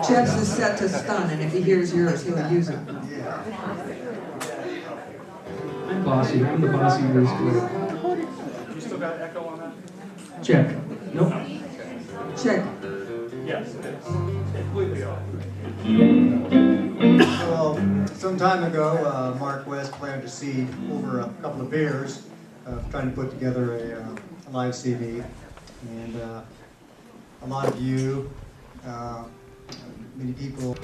Jeff's is set to stun, and if he hears yours, he'll use it. I'm bossy. I'm the bossy bass player. You still got echo on that? Check. Nope. Check. Yes, it is. Completely off. Well, some time ago, Mark West planted a seed over a couple of beers, trying to put together a live CD, and a lot of you, many people.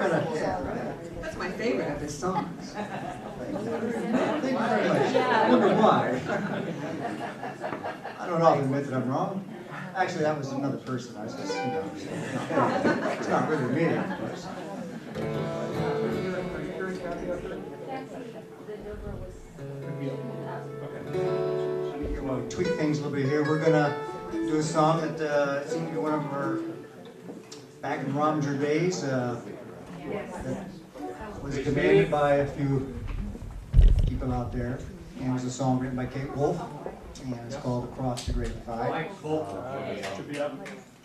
That's my favorite of his songs. Thank you very much. I wonder why. I don't often admit that I'm wrong. Actually, that was another person. I was just, it's not really me, of course. You want to tweak things a little bit here. We're gonna do a song that seemed to be one of our back in Rominger days. That was demanded by a few people out there. And it was a song written by Kate Wolf, and it's called Across the Great Divide. Should be up.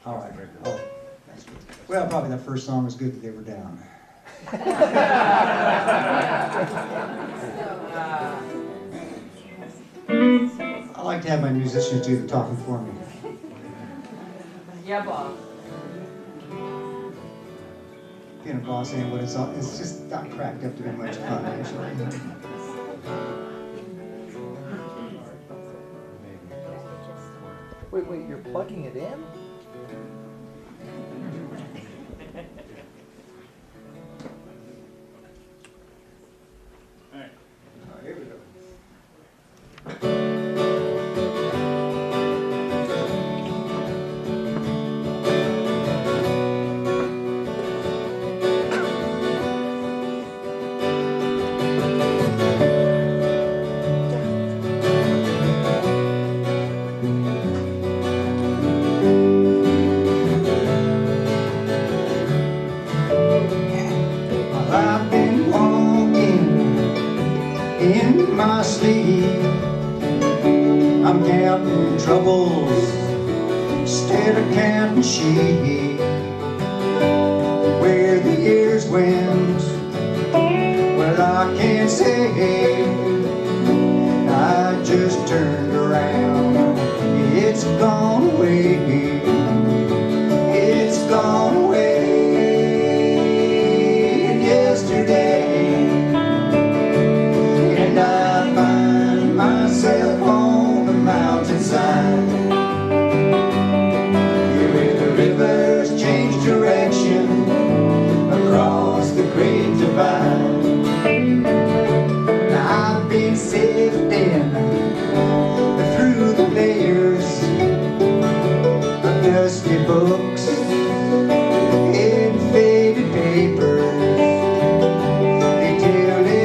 All right. Oh, that's good. Well, probably that first song was good that they were down. I like to have my musicians do the talking for me. Yeah, Bob. Being a boss ain't what it's all. It's just not cracked up to be much fun, actually. Wait, you're plugging it in? All right. Here we go. I've been walking in my sleep. I'm counting troubles instead of counting sheep. Where the years went, well, I can't say. I just turned around. It's gone away. It's gone away. Yesterday, and I find myself on the mountainside, where the rivers change direction across the great divide. I've been sifting through the layers of dusty books and faded papers.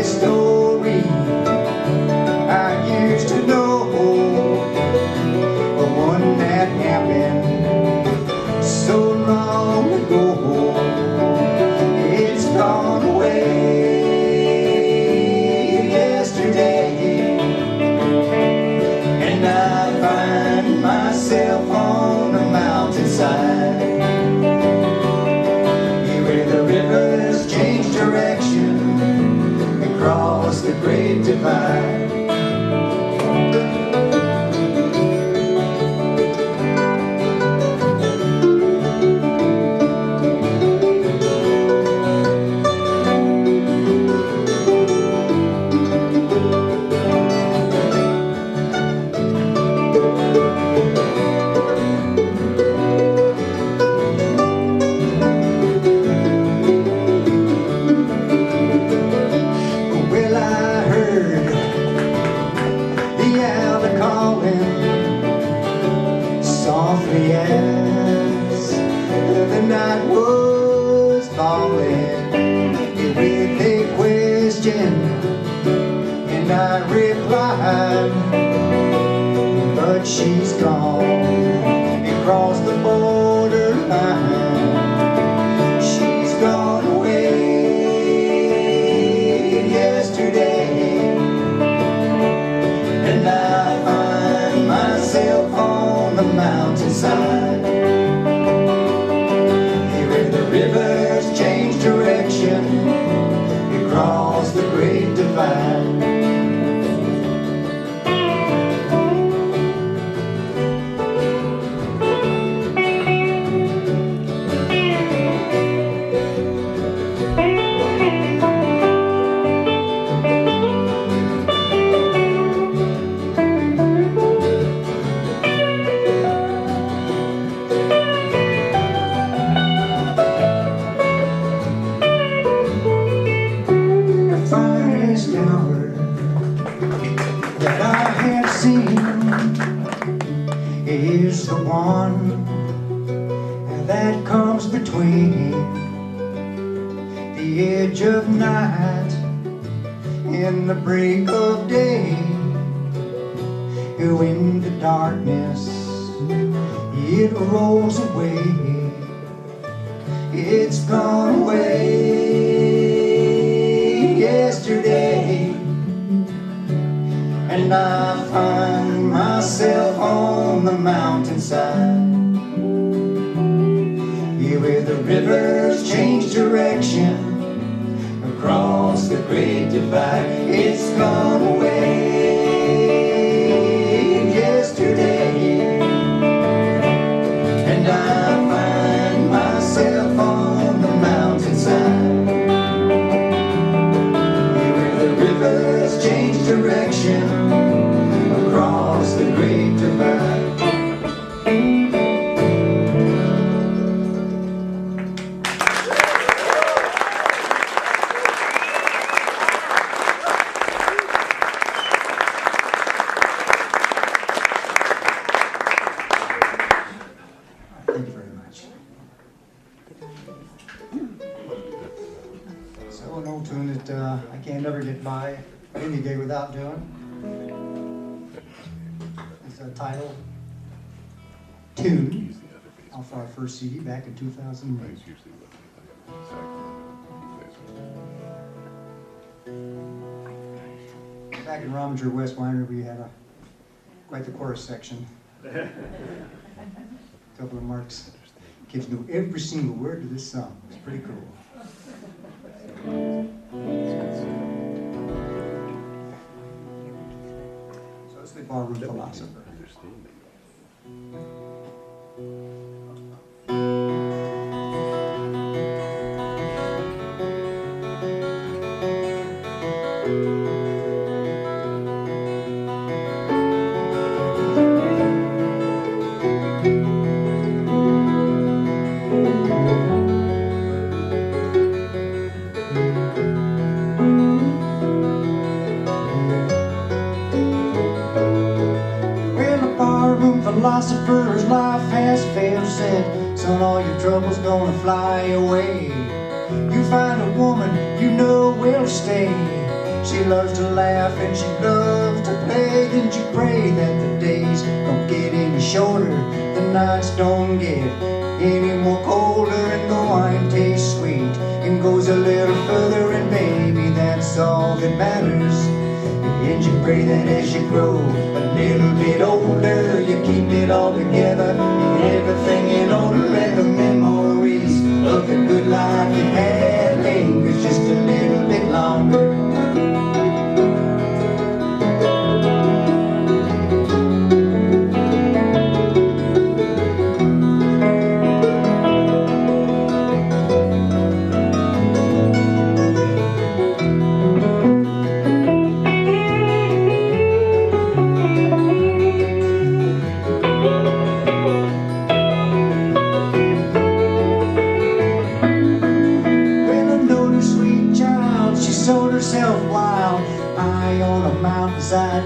Story I used to know, but one that happened so long ago. It's gone away yesterday, and I find myself on the mountainside, where the rivers change direction across the great divide. Well, I heard the owl calling softly as the night was falling, with a question, and I replied, but she's gone across the borderline. She's gone away yesterday, and I find myself on the mountainside, where the rivers change direction across the great divide. the one that comes between the edge of night and the break of day. When the darkness it rolls away, it's gone away yesterday, and I find myself on the mountainside, here where the rivers change direction across the great divide. It's gone away yesterday, and I find myself on the mountainside, here where the rivers change direction across the great divide. Thank you very much. So an old tune that I can't ever get by any gig without doing. It's a title tune off our first CD back in 2008. Back in Rominger West Winery, we had quite the chorus section. A couple of Mark's kids knew every single word to this song. It's pretty cool. So it's the Barroom Philosopher. Philosopher's life has failed, said, son, all your troubles gonna fly away. You find a woman you know will stay. She loves to laugh and she loves to play. Then you pray that the days don't get any shorter, the nights don't get any more colder, and the wine tastes sweet and goes a little further, and baby, that's all that matters. And you pray that as you grow a little bit older, you keep it all together, and everything in order, and the memories of the good life you had lingers just a little bit longer.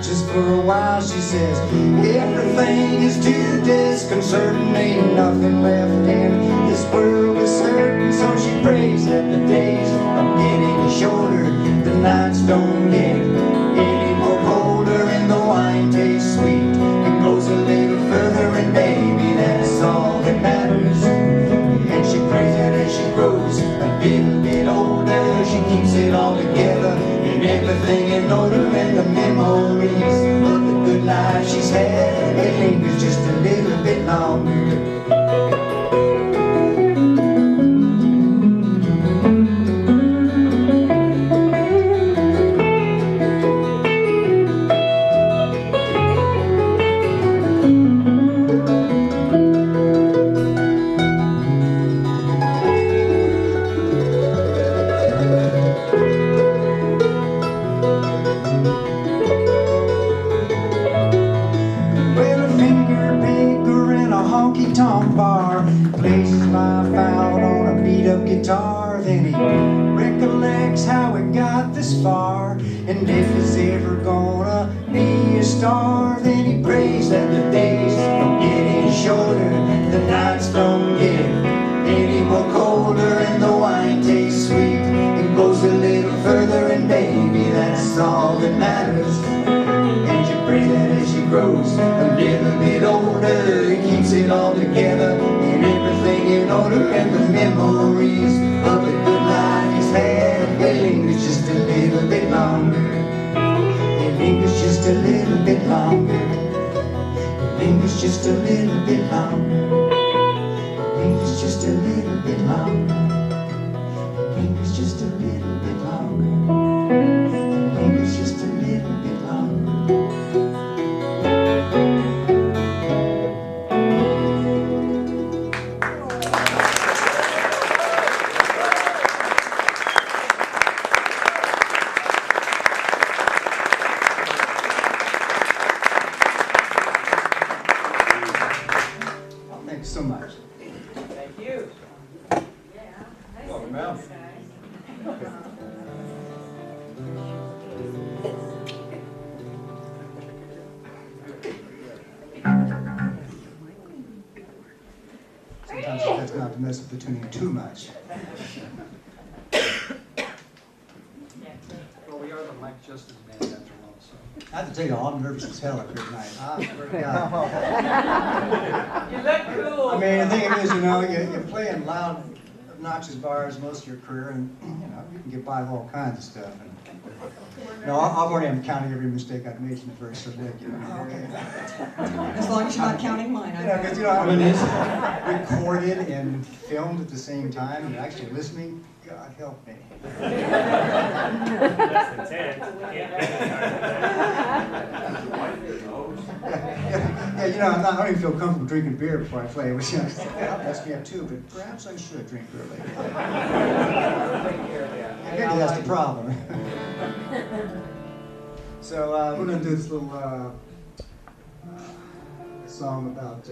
Just for a while, she says, everything is too disconcerting, ain't nothing left in this world is certain. So she prays that the days don't get any shorter, the nights don't get any more colder, and the wine tastes sweet and goes a little further, and baby, that's all that matters. And she prays that as she grows a little bit older, she keeps it all together and everything in order, and the memories of the good life she's had, it lingers just a little bit longer. Honky-tonk bar places life out on a beat-up guitar. Then he recollects how it got this far, and if he's ever gonna be a star, then he prays that the days don't get any shorter, the nights don't get any more colder, and the wine tastes sweet. It goes a little further, and baby, that's all that matters. And you pray that as she grows a little bit older, it keeps it all together and everything in order, and the memories of the good life he's had will linger just a little bit longer. It lingers just a little bit longer. It lingers just a little bit longer. It lingers just a little bit longer. It lingers just a little bit longer. It lingers just a little bit longer. Thank you so much. Thank you. Welcome, ma'am. Sometimes it's best not to mess with the tuning too much. Well, we are the Mike Justice band after all, so. I have to tell you, I'm nervous as hell up here tonight. I swear to God. You look cool. I mean, the thing is, you know, you play in loud, obnoxious bars most of your career, and you know, you can get by with all kinds of stuff. And, you know, I've already am counting every mistake I've made in the first lick. You know, okay. As long as you're not counting mine. You know, because you know, I mean, it's recorded and filmed at the same time, and actually listening. God help me. Less than 10. Yeah, you know, I don't even feel comfortable drinking beer before I play, which, you know, that messed me up too, but perhaps I should drink beer later. Maybe that's the problem. So we're going to do this little song about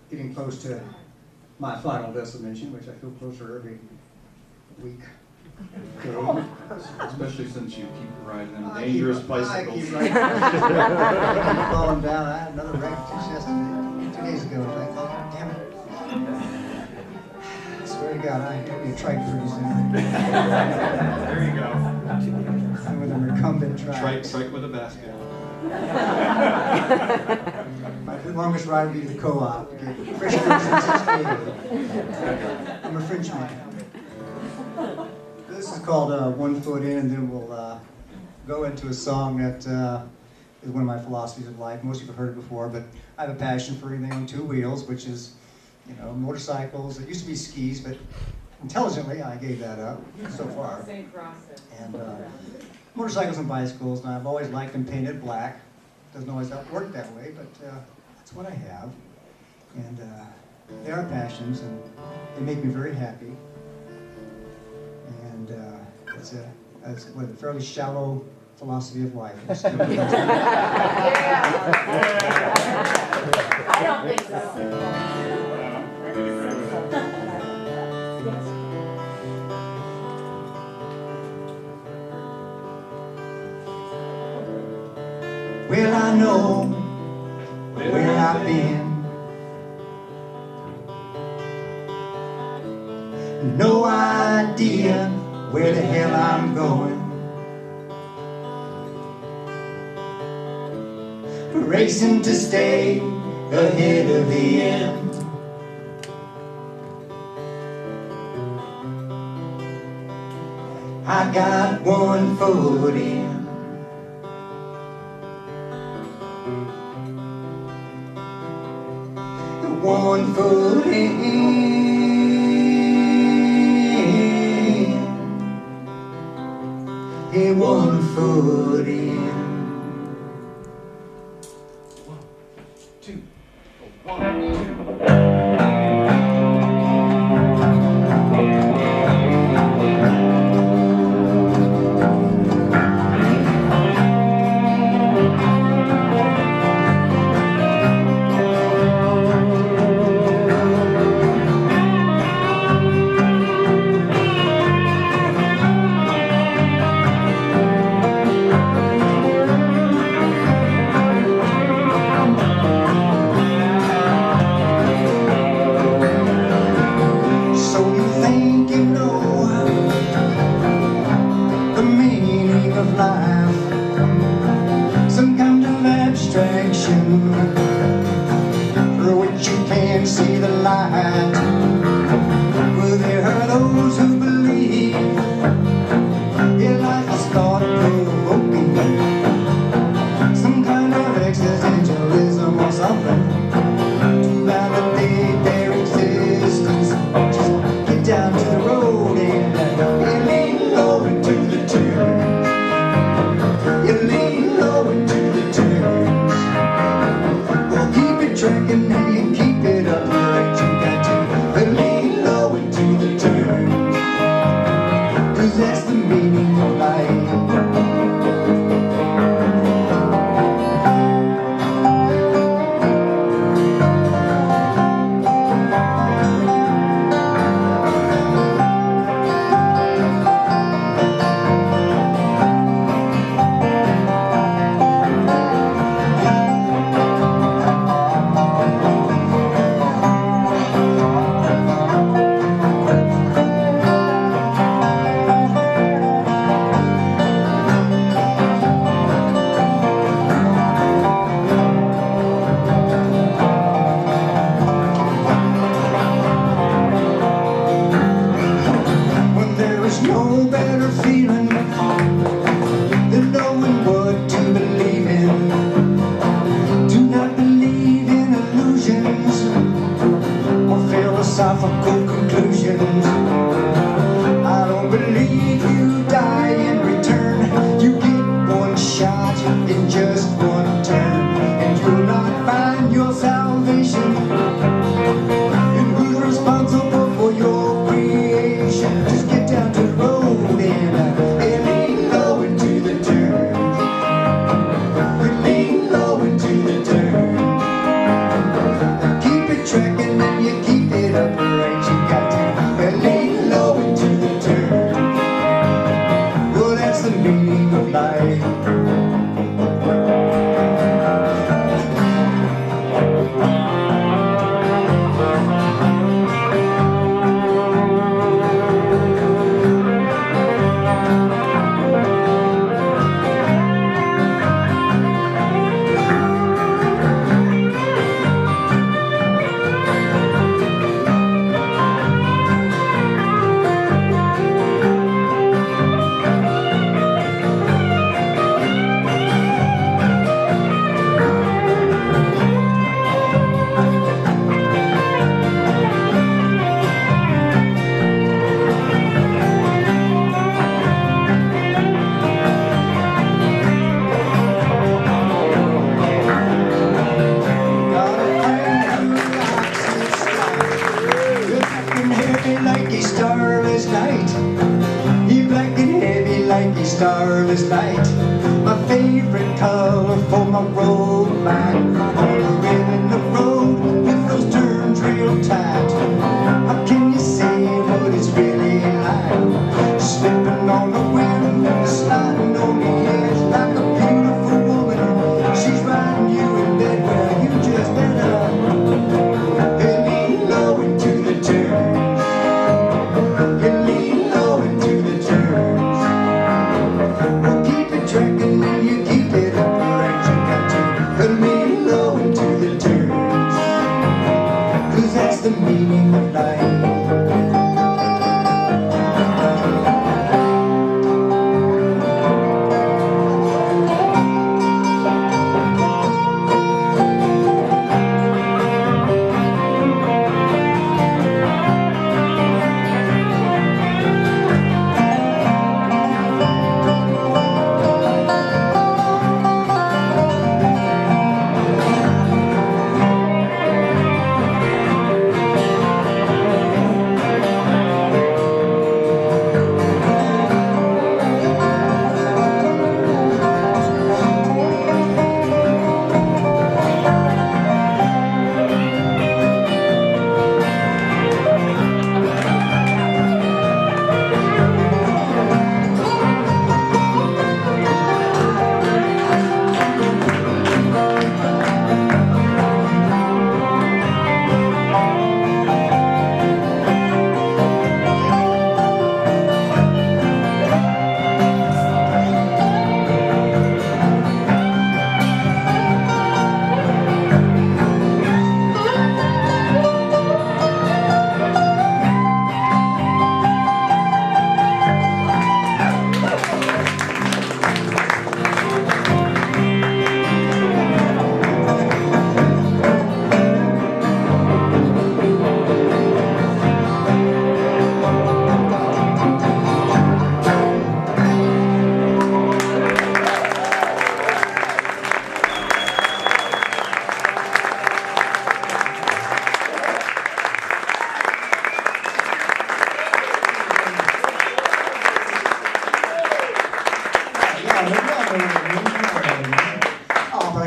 getting close to my final destination, which I feel closer every week. Okay. Especially since you keep riding them dangerous bicycles. I keep riding. Falling down. I had another wreck just yesterday, 2 days ago. I thought, oh, damn it. I swear to God, I ain't going to be a trike pretty soon. There you go. I'm with a recumbent trike. Trike with a basket. My longest ride would be the co-op. Okay. Fresh fruits and 680. I'm a Frenchman. This is called One Foot In, and then we'll go into a song that is one of my philosophies of life. Most people have heard it before, but I have a passion for everything on two wheels, which is, you know, motorcycles. It used to be skis, but intelligently I gave that up so far. Same process. And motorcycles and bicycles, and I've always liked them painted black. Doesn't always work that way, but that's what I have. And they are passions, and they make me very happy. And it's a fairly shallow philosophy of life. I don't think so. Well, I know where I've been. No idea where the hell I'm going. Racing to stay ahead of the end. I got 1 foot in. One foot in, hey, 1 foot in. 1, 2, 1, 2. right. Well, there are those who believe your life is thought-provoking, some kind of existentialism or something to validate their existence. Just get down to the road and lean low into the turns. You lean low into the turns. Well, keep it tracking and you keep it up right. You got to lean low into the turns, 'cause that's the meaning of life. No better feeling than knowing what to believe in. Do not believe in illusions or philosophical conclusions. I don't believe you die in return. You get one shot in just one turn, and you'll not find your salvation. And who's responsible for your creation? Just get down to the road and lean low into the turns. Lean low into the turns. Keep it tracking and you keep it upright. You got to lean low into the turns. Well, that's the meaning of life. Starless night, you black and heavy like a starless night. My favorite color for my road light. Only in the road with those turns real tight. How can you say what it's really like? Slipping on the wind, sliding on the edge like a beautiful woman. She's riding you in bed where you just end up. Hey, lean low into the turn. You lean low into the turns. Well, keep it tracking and you keep it upright. You got to lean low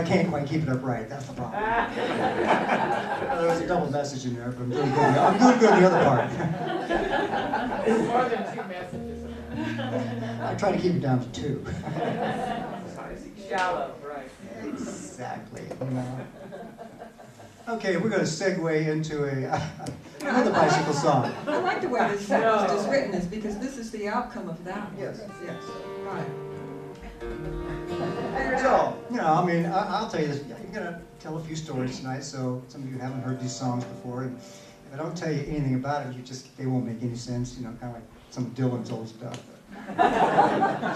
can't quite keep it upright. That's the problem. There was a double message in there, but I'm doing good. I'm doing good in the other part. It's more than 2 messages. I try to keep it down to 2. Shallow, right. Exactly. You know. Okay, we're going to segue into another bicycle song. I like the way this text is written, is because this is the outcome of that. Yes. Yes, right. So, you know, I mean, I'll tell you this. I'm going to tell a few stories tonight, so some of you haven't heard these songs before. And if I don't tell you anything about it, they won't make any sense, you know, kind of like some of Dylan's old stuff.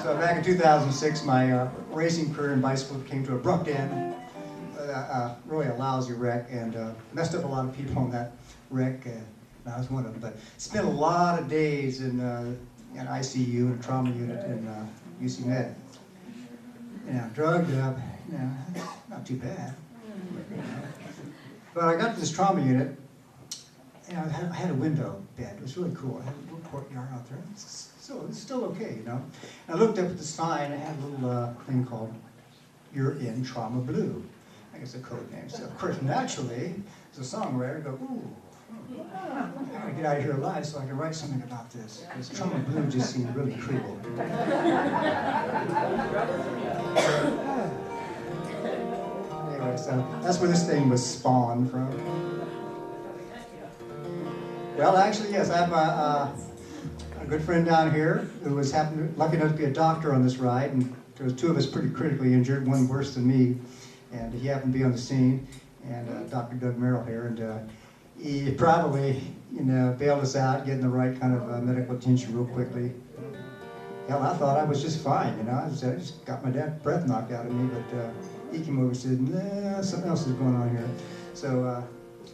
So back in 2006, my racing career in bicycle came to an abrupt end. Really a lousy wreck, and messed up a lot of people on that wreck. And I was one of them. But spent a lot of days in an ICU and a trauma unit in UC Med. You know, drugged up. You know, not too bad. But I got to this trauma unit, and I had a window bed. It was really cool. I had a little courtyard out there. So it's still okay, you know. And I looked up at the sign. And it had a little thing called "You're in Trauma Blue." I guess a code name. So of course, naturally, as a songwriter, I go, ooh, I gotta get out of here alive so I can write something about this. Because Trauma Blue just seemed really cool. Anyway, so that's where this thing was spawned from. Well, actually, yes, I have a good friend down here who was lucky enough to be a doctor on this ride, and there was 2 of us pretty critically injured, one worse than me. And he happened to be on the scene, and Dr. Doug Merrill here, and he probably, you know, bailed us out, getting the right kind of medical attention real quickly. Hell, I thought I was just fine, you know. I just got my breath knocked out of me, but he came over and said, nah, something else is going on here. So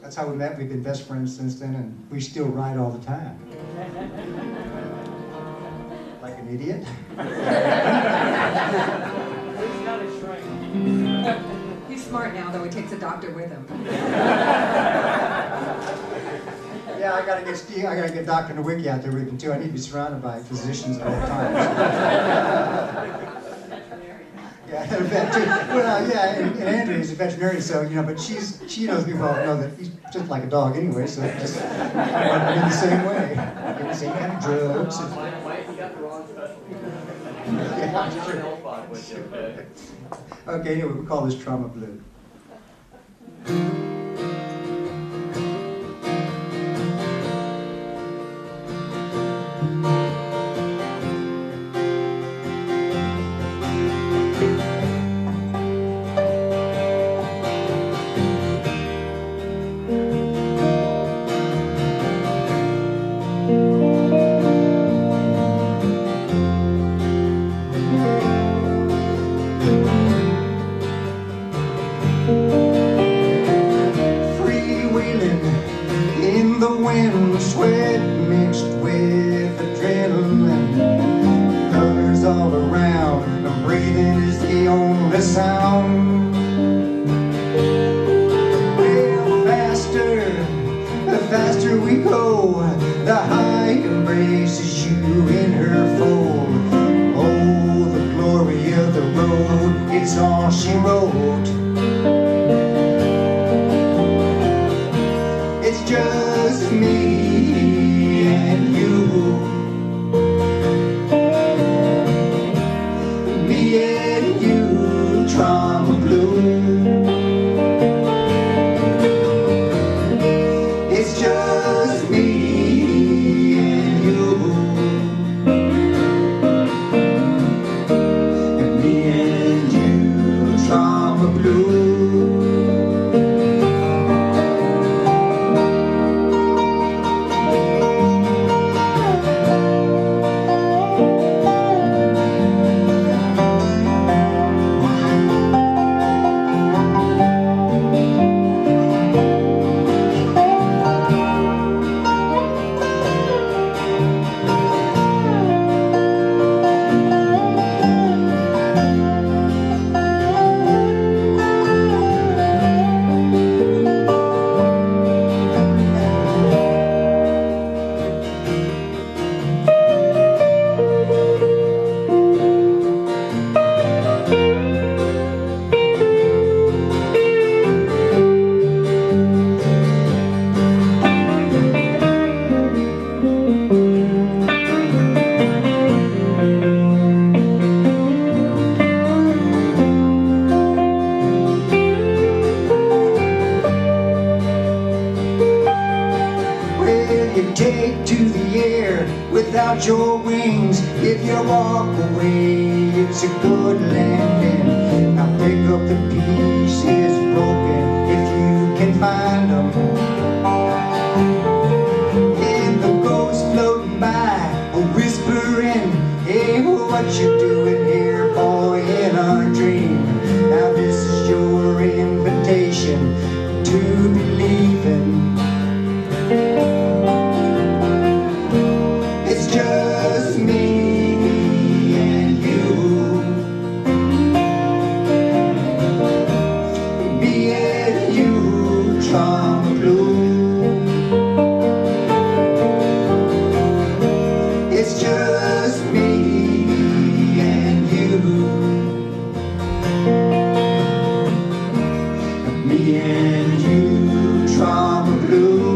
that's how we met. We've been best friends since then, and we still ride all the time. Like an idiot. It's not a shrink. He's smart now, though. He takes a doctor with him. Yeah, I gotta get Dr. Nowicki out there with me too. I need to be surrounded by physicians at all times. Yeah, and a vet too. Well, yeah, and Andrea is a veterinarian, so you know, but she knows me well enough that he's just like a dog anyway. So just I'm in the same way, get the same kind of drugs. Mike, you got the wrong specialty. Okay, anyway, we call this Trauma Blue. In the wind, sweat mixed with adrenaline, colors all around, and breathing is the only sound. Well, the faster we go, the higher embraces you in her fold. Oh, the glory of the road, it's all she wrote. It's just me and you, me and you, Trauma Blue. If you walk away, it's a good landing. Now pick up the pieces broken if you can find them. And the ghost floating by, whispering, hey, what you doing here, boy, in our dream? Now this is your invitation to believe in. It's just me and you. Me and you, trauma blue. It's just me and you. Me and you, trauma blue.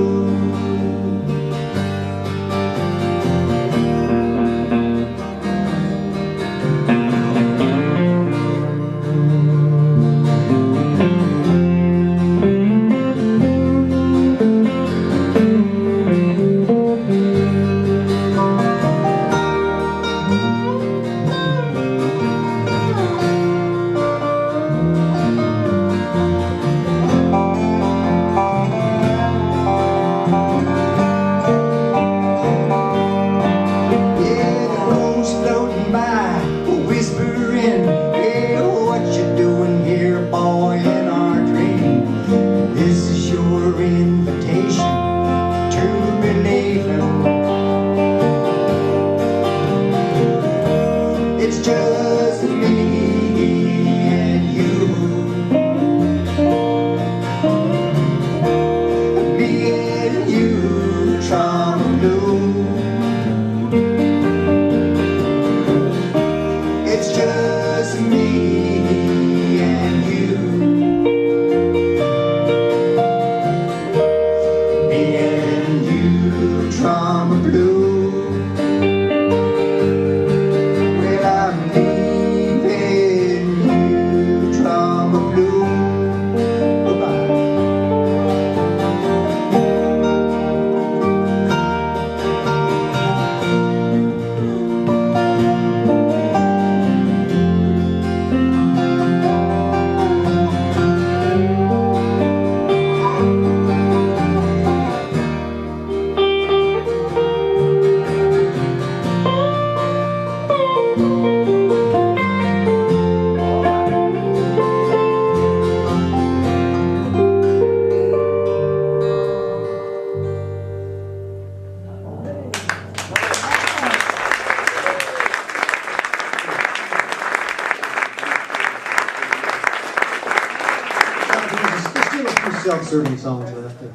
Self-serving songs left. You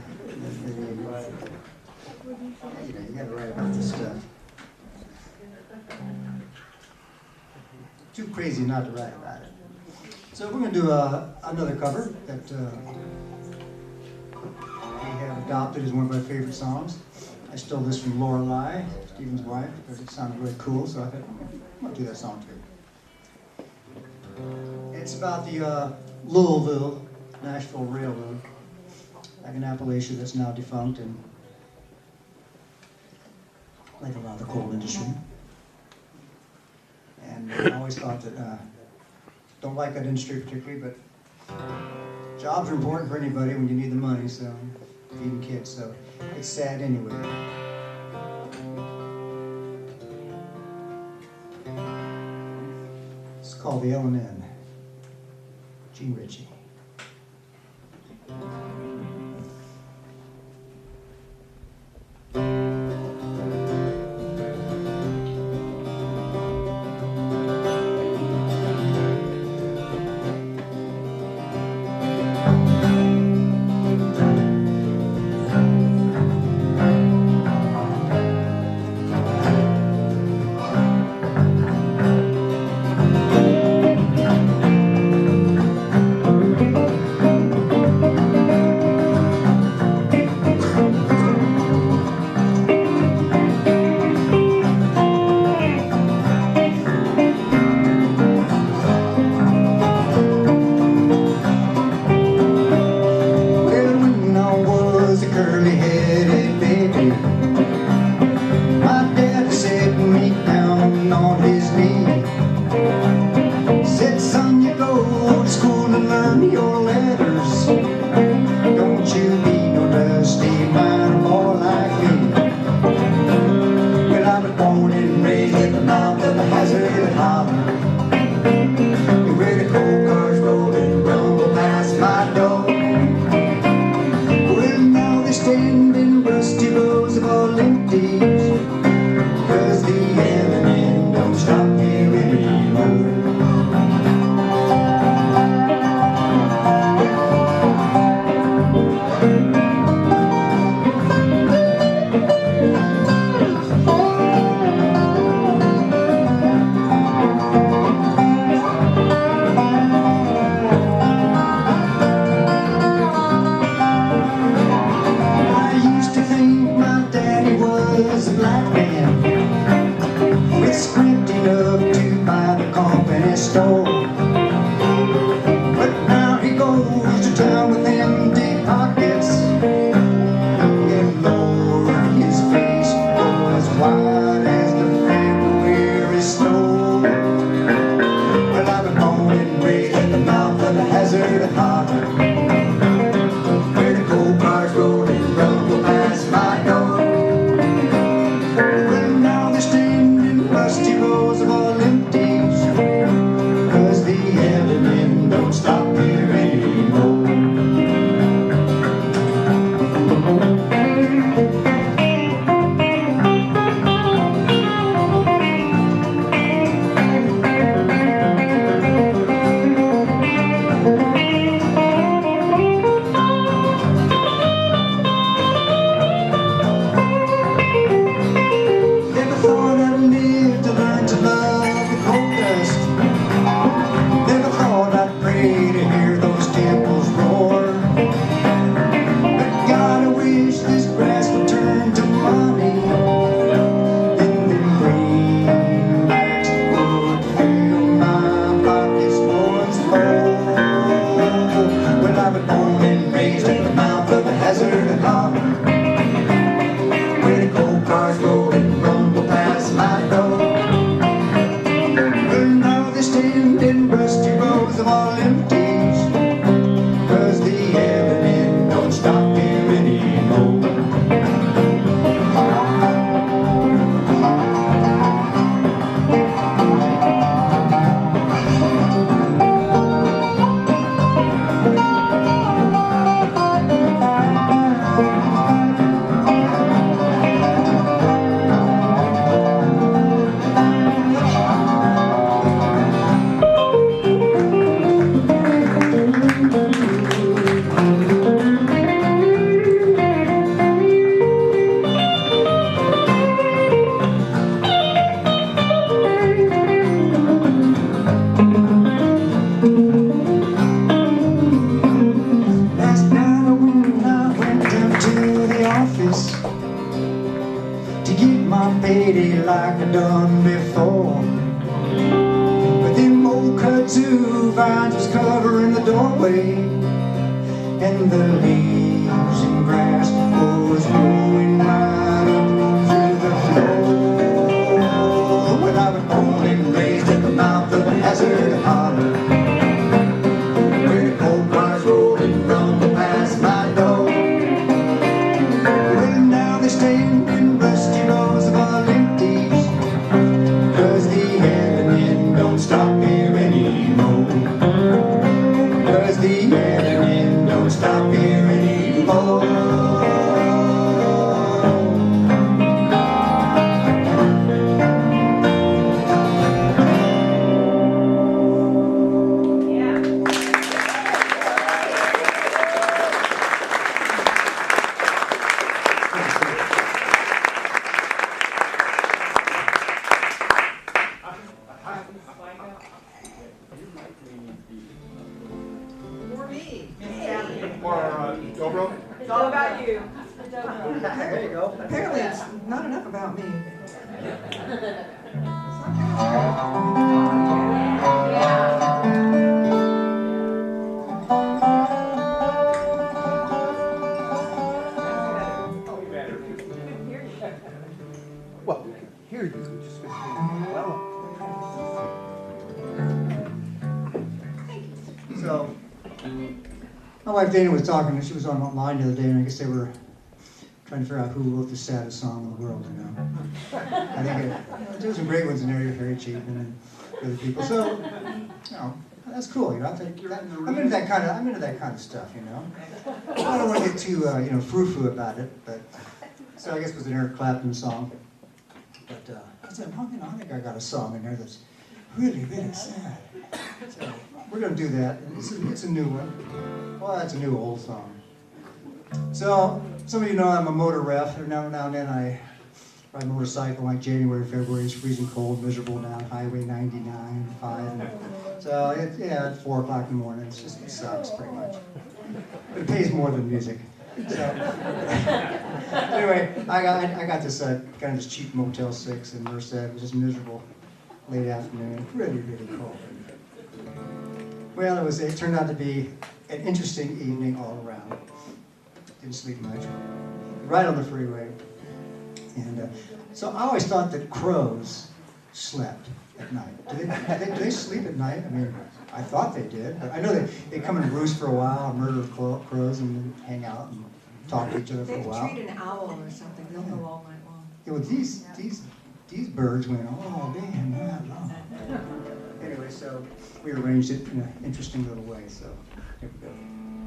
gotta write about this stuff. Too crazy not to write about it. So we're gonna do another cover that we have adopted as one of our favorite songs. I stole this from Lorelei, Stephen's wife, because it sounded really cool, so I thought, I'm gonna do that song too. It's about the Louisville-Nashville Railroad, back in Appalachia, that's now defunct, and like a lot of the coal industry. And I always thought that, don't like that industry particularly, but jobs are important for anybody when you need the money, so feeding kids, so it's sad anyway. It's called the L&N. Gene Ritchie. holler. Where the coal cars roll and rumble past my door. Well, now they're standing rusty rows of all empties, 'cause the M&M don't stop here anymore. Was a black man with script enough to buy the company store. But now he goes to town with empty pockets, and Lord, his face was white as the February snow. Well, I've been born and raised at the mouth of the Hazard Harbor, where the coal cars roll and rumble past my door. Rusty rows of all empties, 'cause the M&M don't stop here anymore. Never thought I'd live to learn to love the coal dust. Never thought I'd pray to hear those temples roar. But God, I wish this grass would turn to money, and then greenbacks would fill my pockets once more. Well, I've been born and raised at the mouth of the Hazard Harbor, where the coal cars roll and rumble past my door. Well, now they stand in rusty rows of all empties, 'cause the M&M don't stop here anymore. Last night when I went down to the office to get my payday like I done before, but them old kudzu vines was covering the doorway, and the leaves and grass was growing right up through the floor. Well, I was born and raised at the mouth of the Hazard Harbor, where the coal cars roll and rumble past my door. Well, now they stand in rusty rows of all empties, 'cause the M&M don't stop here anymore. 'Cause the M&M don't stop here anymore. For me. Or, Dobro? It's all about you. There you go. Apparently it's not enough about me. Well, we can hear you, we just couldn't hear you well. So, my wife Dana was talking, she was online the other day, and I guess they were trying to figure out who wrote the saddest song in the world, you know. I think there's some great ones in there, Harry Chapin and other people. So, you know, that's cool, you know. I'm into that kind of stuff, you know. I don't want to get too, you know, frou-frou about it, but so I guess it was an Eric Clapton song. But I said, I think I got a song in there that's really, really sad. So we're going to do that. It's a new one. Well, it's a new old song. So some of you know I'm a motor ref. Every now and then I ride a motorcycle like January, February. It's freezing cold, miserable down Highway 99, 5. So it's 4 o'clock in the morning. It sucks pretty much. But it pays more than music. So anyway, I got this kind of this cheap Motel 6 in Merced. It was just miserable late afternoon, really, really cold. Well, it turned out to be an interesting evening all around. Didn't sleep much. Right on the freeway. And so I always thought that crows slept at night. Do they sleep at night? I mean, I thought they did, but I know they come and roost for a while, murder crows, and then hang out and talk to each other for a They while. treat an owl or something, they'll go all night long. Yeah, well, these birds went all day and night long. Anyway, so we arranged it in an interesting little way. So here we go.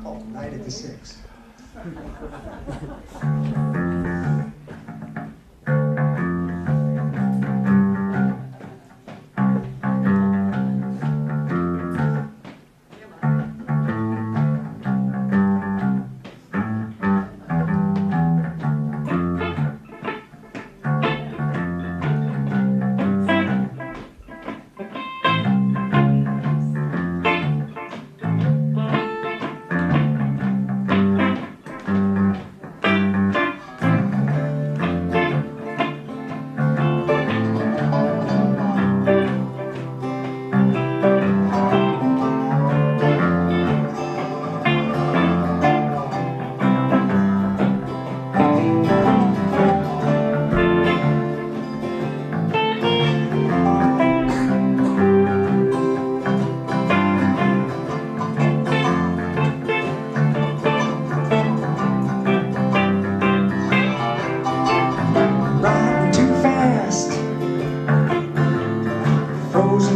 Called Night at the Six.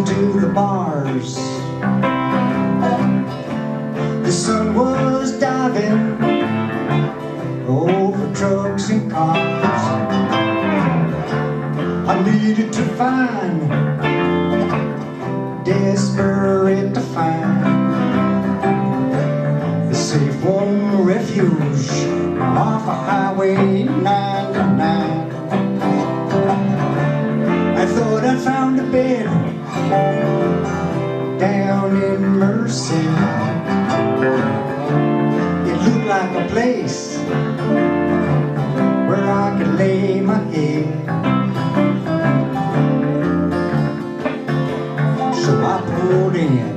To the bars. The sun was diving over trucks and cars. I needed to find, desperate to find, the safe warm refuge off of Highway 99. I thought I'd found a bed down in Merced. It looked like a place where I could lay my head. So I pulled in.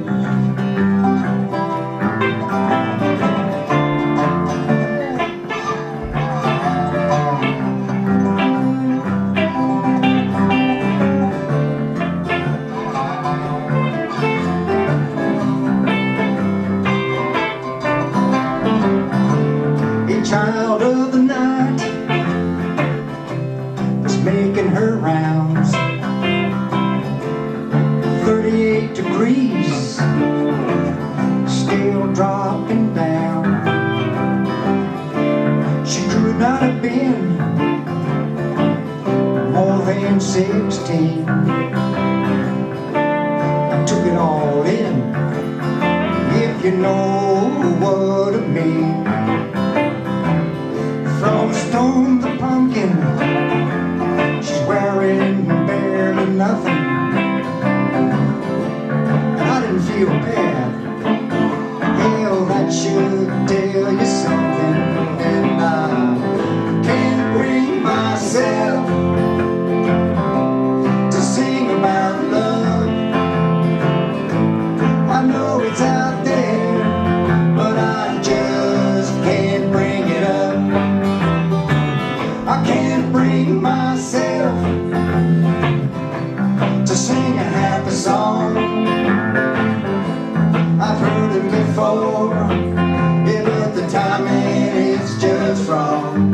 Child of the night was making her rounds. 38 degrees, still dropping down. She could not have been more than 16. I took it all in, if you know what I mean. From Stone the Pumpkin, she's wearing barely nothing. And I didn't feel bad. Hell, that should tell you something. And I can't bring myself to sing about love. I know it's out there, but I just can't bring it up. I can't bring myself to sing a happy song. I've heard it before, yeah, but the timing is just wrong.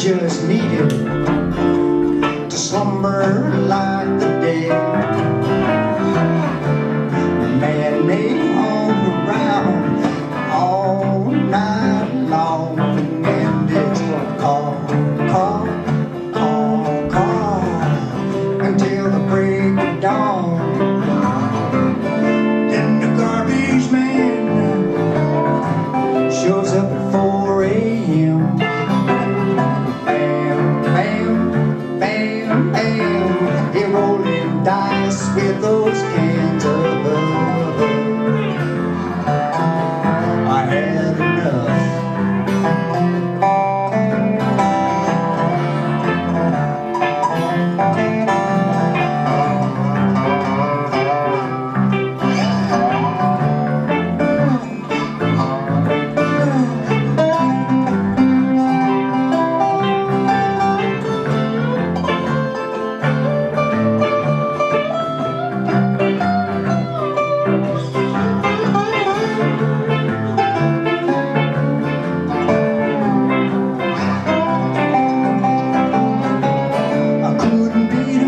just needed to slumber like the dead. Man, they hung around all night long, and it's call, call, call, call until the break of dawn. Then the garbage man shows up at 4 a.m. Bam, bam, bam, bam, they're rolling dice with those cans of love. I had enough.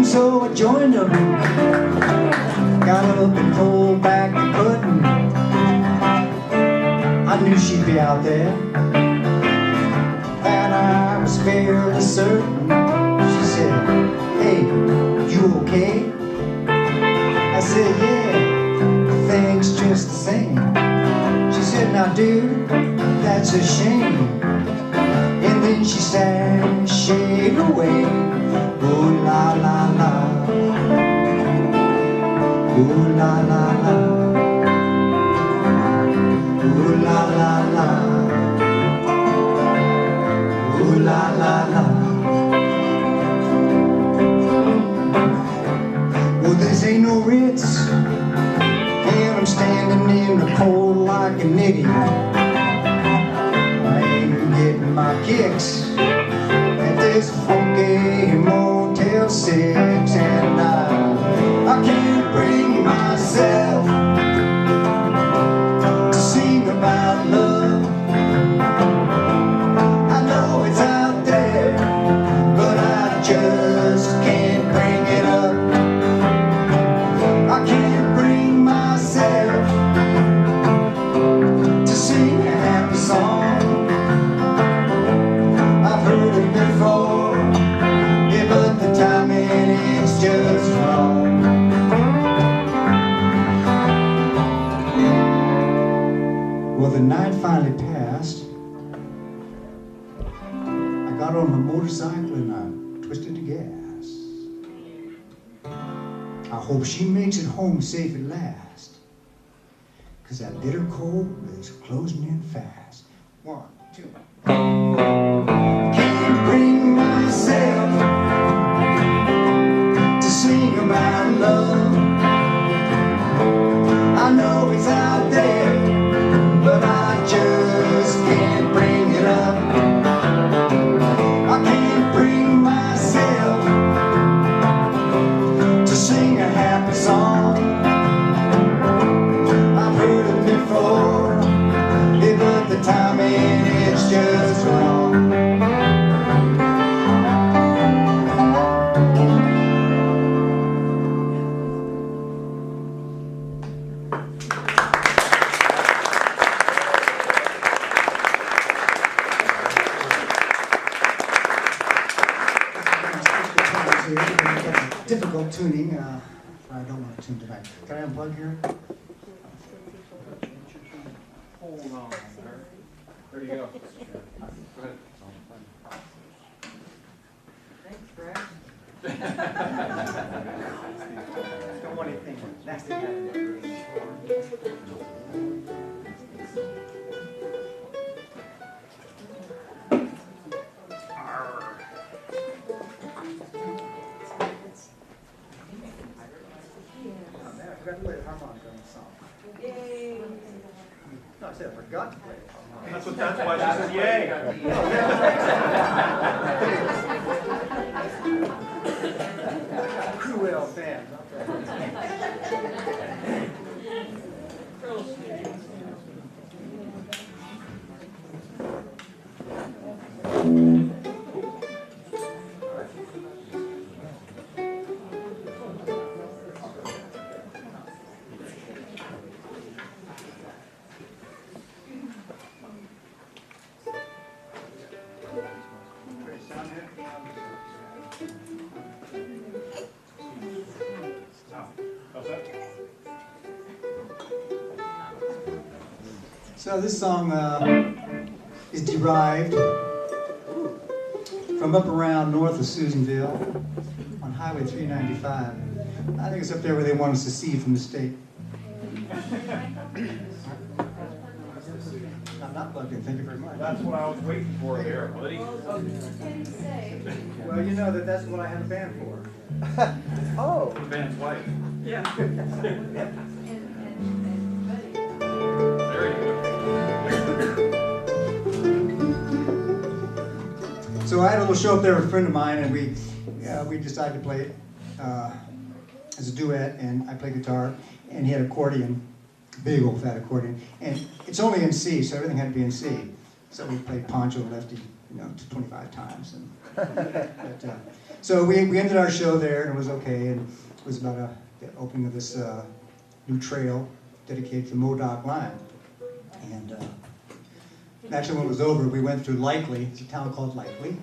So I joined them, got up and pulled back the curtain. I knew she'd be out there, that I was fairly certain. She said, "Hey, you okay?" I said, "Yeah, things just the same." She said, "Now dude, that's a shame." And then she sashayed away. Ooh la la la, ooh la la la, ooh la la la, ooh la la la. Well, this ain't no Ritz, and I'm standing in the cold like an idiot. I ain't getting my kicks at this funky Motel 6, and I can't bring myself to sing about love. I know it's out there, but I just can't bring it up. I can't bring myself to sing a happy song. I've heard it before, yeah, but the timing is just wrong. Well, the night finally passed. I got on my motorcycle and I twisted the gas. I hope she makes it home safe at last, 'cause that bitter cold is closing in fast. 1, 2. Can't bring myself to sing about love. I know it's out there, but I just can't bring it up. I can't bring myself to sing a happy song. I've heard it before, yeah, but the timing is just wrong. Difficult tuning. I don't want to tune tonight. Can I unplug here? Hold on, sir. There you go. Go ahead. Thanks, Brad. Don't want anything nasty to happen. I forgot to play the harmonica on the song. Yay. No, I said I forgot to play the harmonica. That's why she said yay. Cruel fans. How's that? So this song is derived from up around north of Susanville on Highway 395. I think it's up there where they want us to see from the state. I'm not plugged in, thank you very much. That's what I was waiting for there, buddy. Well, you know that's what I have a band for. Oh. The band's wife. Yeah. There you So I had a little show up there with a friend of mine, and we decided to play it as a duet, and I played guitar, and he had accordion, big old fat accordion, and it's only in C, so everything had to be in C. So we played Pancho Lefty, 25 times. So we ended our show there, and it was okay, and it was about the opening of this new trail dedicated to the Modoc line. And actually, when it was over, we went to Likely. It's a town called Likely.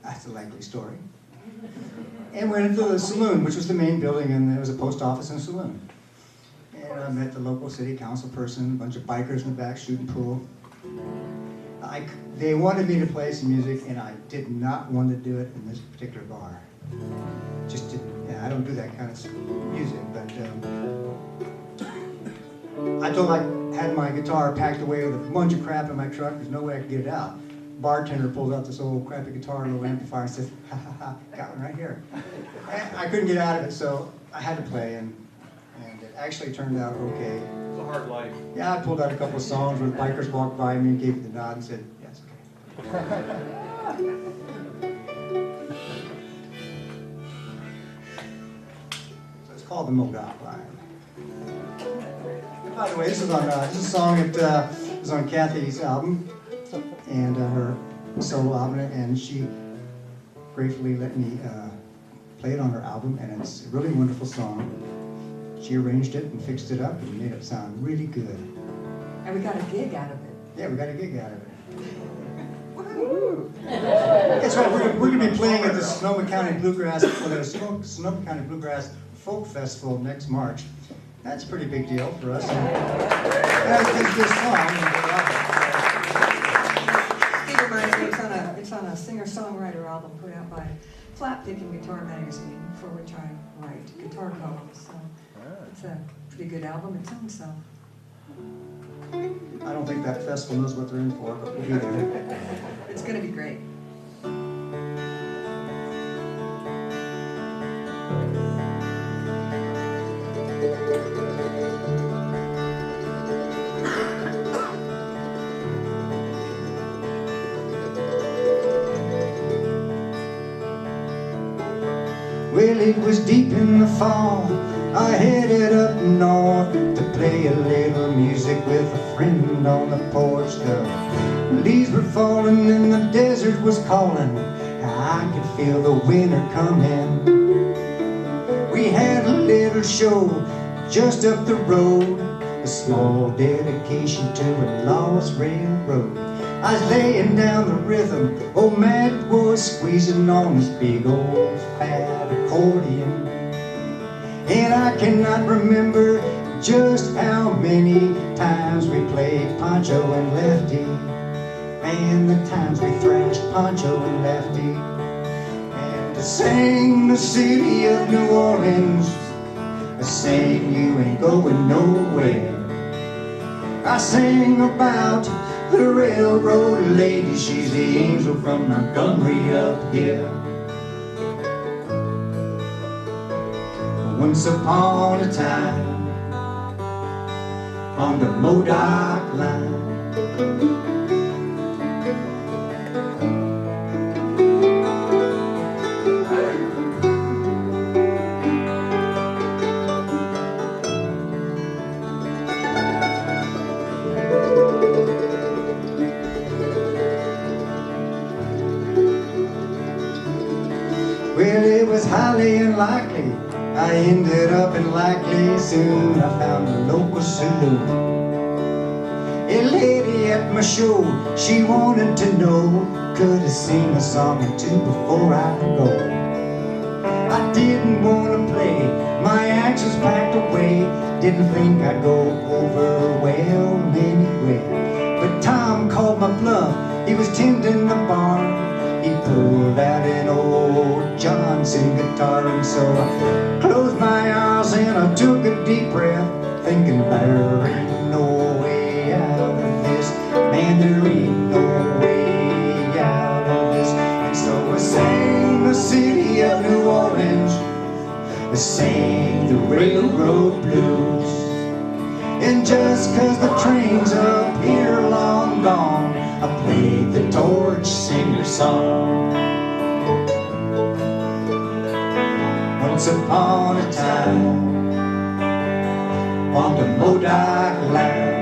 That's a likely story. And went into the saloon, which was the main building, and there was a post office and a saloon. And I met the local city council person, a bunch of bikers in the back shooting pool. They wanted me to play some music, and I did not want to do it in this particular bar. Just didn't. Yeah, I don't do that kind of music, but I told I had my guitar packed away with a bunch of crap in my truck. There's no way I could get it out. Bartender pulled out this old crappy guitar, little amplifier, and said, "Ha ha ha, got one right here." And I couldn't get out of it, so I had to play, and it actually turned out okay. It's a hard life. Yeah, I pulled out a couple of songs where the bikers walked by me and gave me the nod and said, "Yes, okay." So it's called the Modoc Line. And by the way, this is a song that was on Kathy's album and her solo album, and she gratefully let me play it on her album, and it's a really wonderful song. She arranged it and fixed it up and made it sound really good. And we got a gig out of it. Yeah, we got a gig out of it. That's right, we're going to be playing at the Sonoma County Bluegrass Folk Festival next March. That's a pretty big deal for us. It's this song. Steve reminds me, it's on a singer-songwriter album put out by Flapdick and Guitar Magazine, for which I write guitar columns. So it's a pretty good album its own self. I don't think that festival knows what they're in for, but we'll be there. It's going to be great. Well, it was deep in the fall. I headed up north to play a little music with a friend on the porch. The leaves were falling and the desert was calling. I could feel the winter coming. We had a little show just up the road, a small dedication to a lost railroad. I was laying down the rhythm, old Matt was squeezing on his big old fat accordion. And I cannot remember just how many times we played Pancho and Lefty, and the times we thrashed Pancho and Lefty. And I sang the city of New Orleans, I sang you ain't going nowhere. I sang about the railroad lady, she's the angel from Montgomery up here. Once upon a time, on the Modoc line, well, it was highly unlikely I ended up in Likely. Soon I found a local saloon. A lady at my show, she wanted to know, could I sing a song or two before I go. I didn't want to play, my axes packed away. Didn't think I'd go over well anyway. But Tom called my bluff, he was tending the barn. He pulled out an old Johnson guitar, and so I closed my eyes and I took a deep breath, thinking there ain't no way out of this. Man, there ain't no way out of this. And so I sang the city of New Orleans, I sang the railroad blues. And just 'cause the train's up here long gone, I played the torch singer song. Once upon a time, on the Modoc line,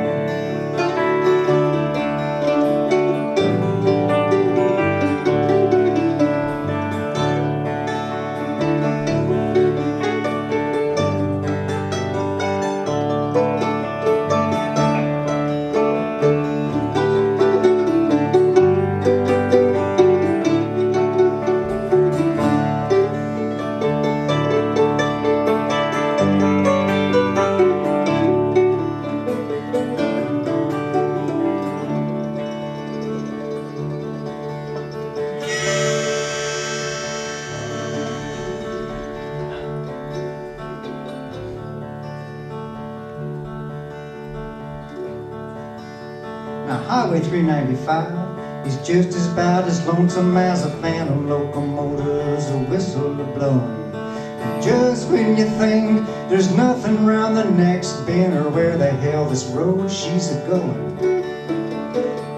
Now Highway 395 is just as about as lonesome as a phantom locomotive's a whistle blowing. And just when you think there's nothing round the next bend, or where the hell this road she's a-going,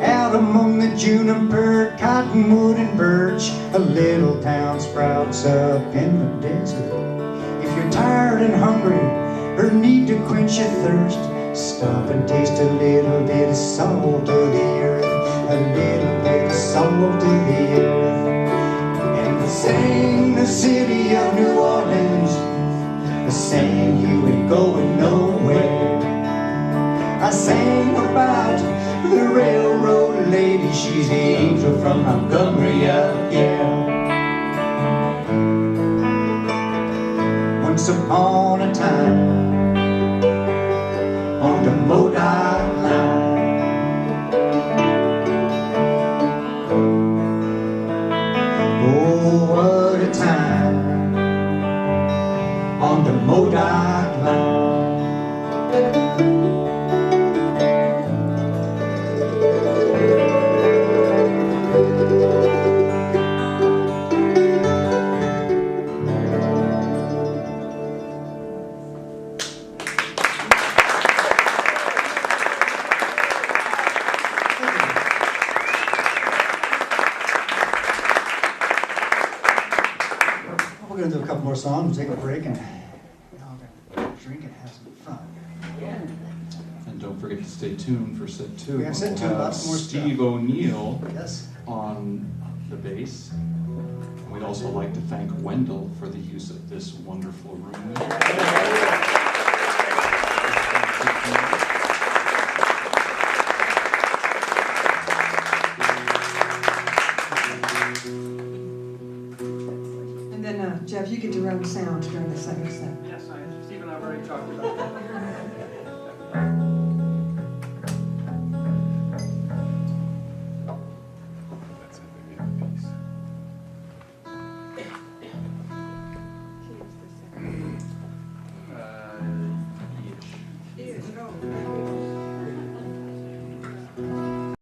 out among the juniper, cottonwood and birch, a little town sprouts up in the desert. If you're tired and hungry or need to quench your thirst, stop and taste a little bit of salt of the earth, a little bit of salt of the earth. And I sang the city of New Orleans, I sang you ain't going nowhere. I sang about the railroad lady, she's the angel from Montgomery up here. Once upon a time, on the Modoc line, oh what a time, on the Modoc line. We're going to do a couple more songs, take a break, and drink and have some fun. And don't forget to stay tuned for set 2. We have set 2, We'll have lots more stuff. Steve O'Neill Yes. on the bass. And we'd also like to thank Wendell for the use of this wonderful room. And then Jeff, you get to run sound during the second set. Yes, Steve and I have already talked about